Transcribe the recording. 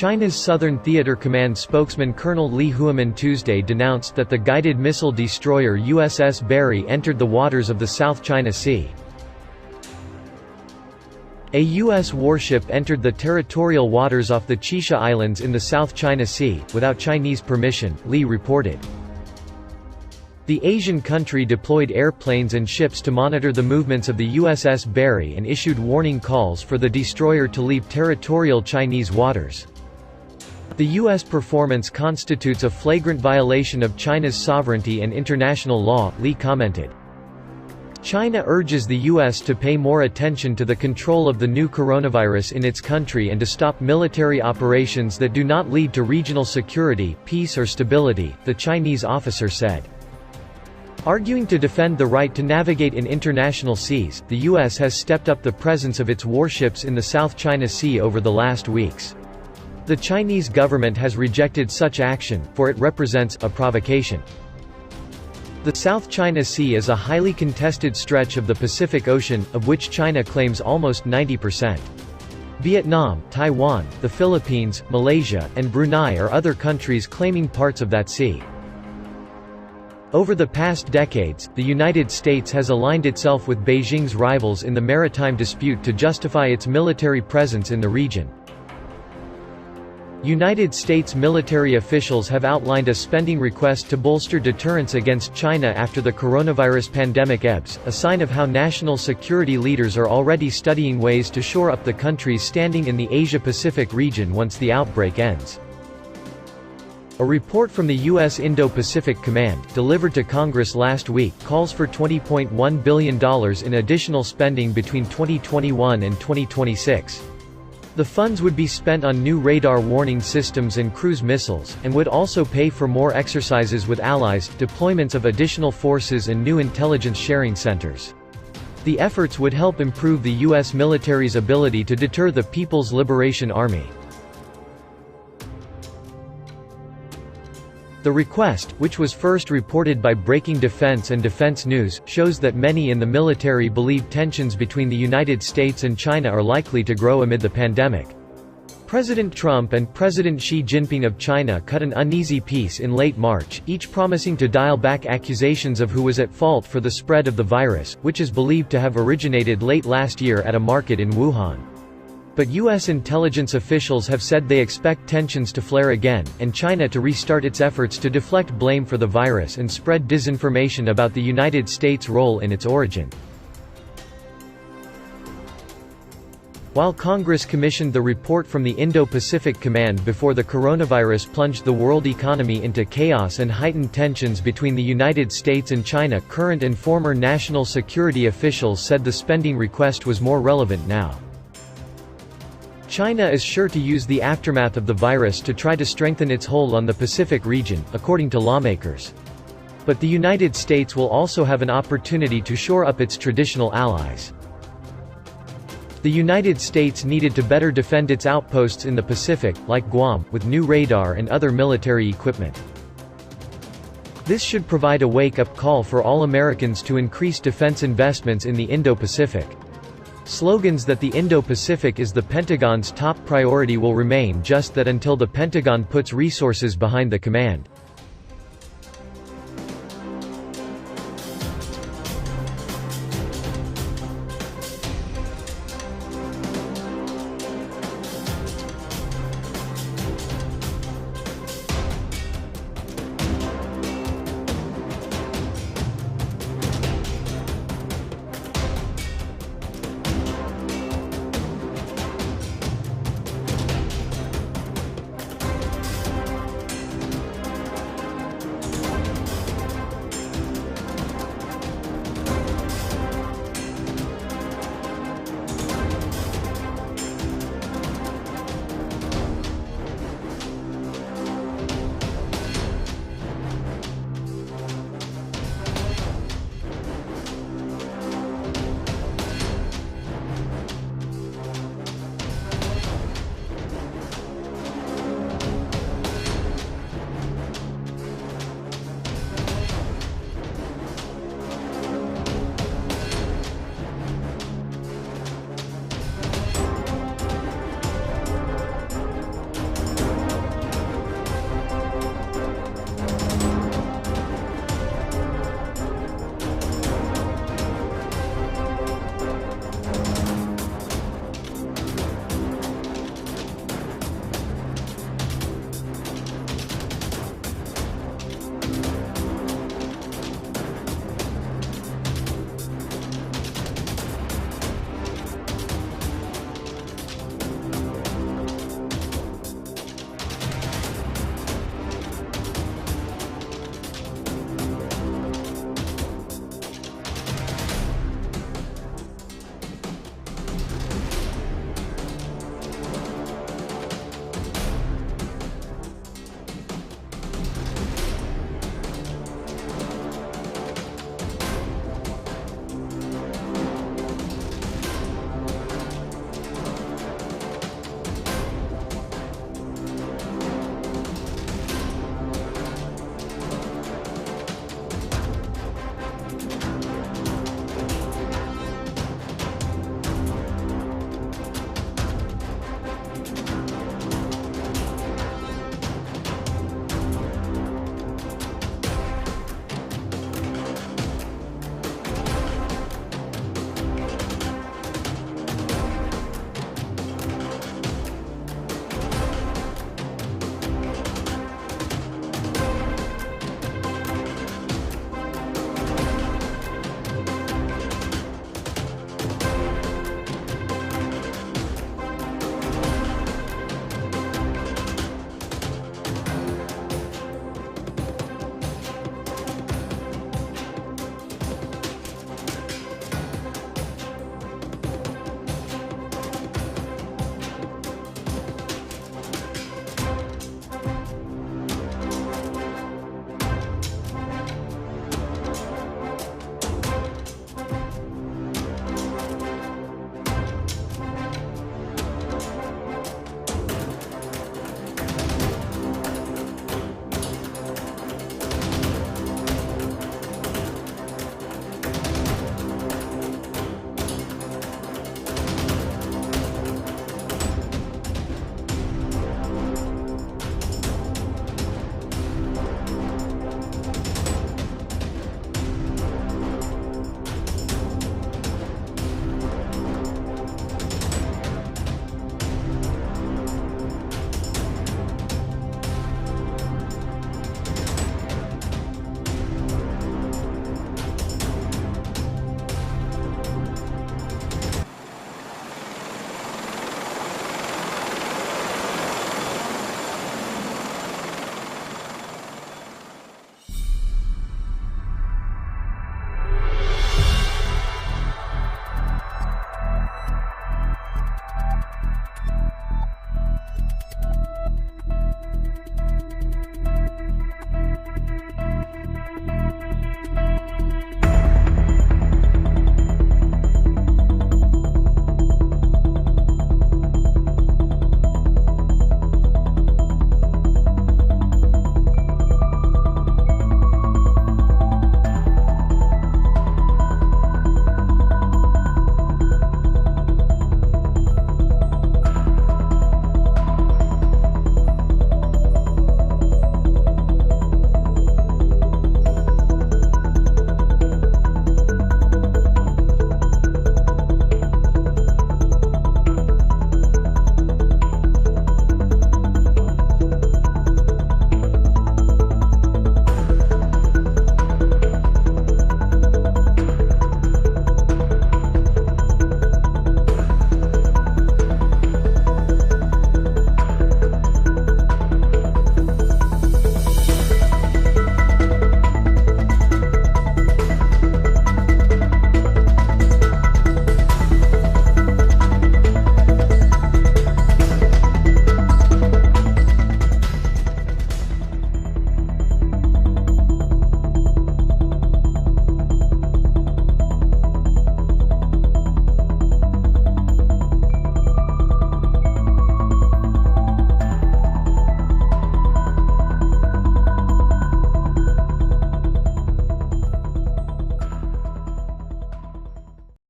China's Southern Theater Command spokesman Colonel Li Huamin Tuesday denounced that the guided missile destroyer USS Barry entered the waters of the South China Sea. A U.S. warship entered the territorial waters off the Chisha Islands in the South China Sea, without Chinese permission, Li reported. The Asian country deployed airplanes and ships to monitor the movements of the USS Barry and issued warning calls for the destroyer to leave territorial Chinese waters. The U.S. performance constitutes a flagrant violation of China's sovereignty and international law, Li commented. China urges the U.S. to pay more attention to the control of the new coronavirus in its country and to stop military operations that do not lead to regional security, peace or stability, the Chinese officer said. Arguing to defend the right to navigate in international seas, the U.S. has stepped up the presence of its warships in the South China Sea over the last weeks. The Chinese government has rejected such action, for it represents a provocation. The South China Sea is a highly contested stretch of the Pacific Ocean, of which China claims almost 90%. Vietnam, Taiwan, the Philippines, Malaysia, and Brunei are other countries claiming parts of that sea. Over the past decades, the United States has aligned itself with Beijing's rivals in the maritime dispute to justify its military presence in the region. United States military officials have outlined a spending request to bolster deterrence against China after the coronavirus pandemic ebbs, a sign of how national security leaders are already studying ways to shore up the country's standing in the Asia-Pacific region once the outbreak ends. A report from the U.S. Indo-Pacific Command, delivered to Congress last week, calls for $20.1 billion in additional spending between 2021 and 2026. The funds would be spent on new radar warning systems and cruise missiles, and would also pay for more exercises with allies, deployments of additional forces and new intelligence sharing centers. The efforts would help improve the U.S. military's ability to deter the People's Liberation Army. The request, which was first reported by Breaking Defense and Defense News, shows that many in the military believe tensions between the United States and China are likely to grow amid the pandemic. President Trump and President Xi Jinping of China cut an uneasy peace in late March, each promising to dial back accusations of who was at fault for the spread of the virus, which is believed to have originated late last year at a market in Wuhan. But U.S. intelligence officials have said they expect tensions to flare again, and China to restart its efforts to deflect blame for the virus and spread disinformation about the United States' role in its origin. While Congress commissioned the report from the Indo-Pacific Command before the coronavirus plunged the world economy into chaos and heightened tensions between the United States and China, current and former national security officials said the spending request was more relevant now. China is sure to use the aftermath of the virus to try to strengthen its hold on the Pacific region, according to lawmakers. But the United States will also have an opportunity to shore up its traditional allies. The United States needed to better defend its outposts in the Pacific, like Guam, with new radar and other military equipment. This should provide a wake-up call for all Americans to increase defense investments in the Indo-Pacific. Slogans that the Indo-Pacific is the Pentagon's top priority will remain, just that until the Pentagon puts resources behind the command.